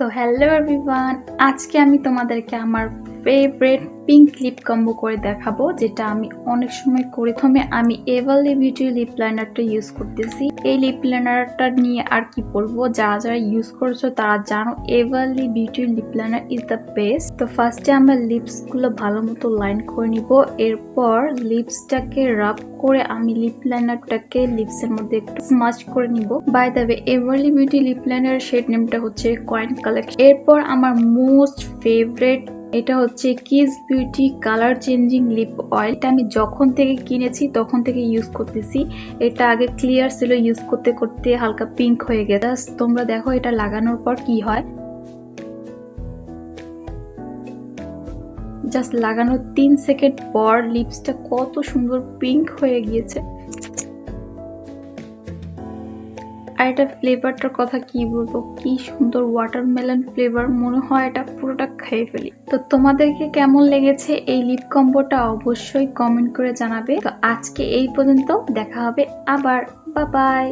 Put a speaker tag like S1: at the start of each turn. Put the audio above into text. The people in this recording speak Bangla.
S1: তো হ্যালো এভরিওয়ান, আজকে আমি তোমাদেরকে আমার ফেভারিট পিঙ্ক লিপ কম্বো করে দেখাবো, যেটা আমি অনেক সময় করি। প্রথমে আমি এভারলি বিউটি লিপ লাইনারটা ইউজ করতেছি। এই লিপ লাইনারটা নিয়ে আর কি বলবো, যারা যারা ইউজ করছো তারা জানো everly beauty lip liner is the best. তো ফার্স্টে আমরা লিপস গুলো ভালো মতো লাইন করে নিব। এরপর লিপসটাকে রাব করে আমি লিপ লাইনারটাকে লিপসের মধ্যে একটু স্মাচ করে নিব। By the way, everly beauty lip liner shade নেমটা হচ্ছে কয়েন কালেকশন। এরপর আমার মোস্ট ফেভারিট, এটা হচ্ছে Kiss Beauty colour changing lip oil. এটা আমি যখন থেকে কিনেছি তখন থেকে ইউজ করতেছি। এটা আগে ক্লিয়ার ছিল, ইউজ করতে করতে হালকা পিঙ্ক হয়ে গেছে। তোমরা দেখো এটা লাগানোর পর কি হয়। জাস্ট লাগানোর 3 সেকেন্ড পর লিপসটা কত সুন্দর পিঙ্ক হয়ে গিয়েছে। আর এটা ফ্লেভারটার কথা কি বলবো, কি সুন্দর ওয়াটারমেলন ফ্লেভার, মনে হয় এটা পুরোটা খেয়ে ফেলি। তো তোমাদেরকে কেমন লেগেছে এই লিপ কম্বোটা অবশ্যই কমেন্ট করে জানাবে। তো আজকে এই পর্যন্ত, দেখা হবে আবার, বাই বাই।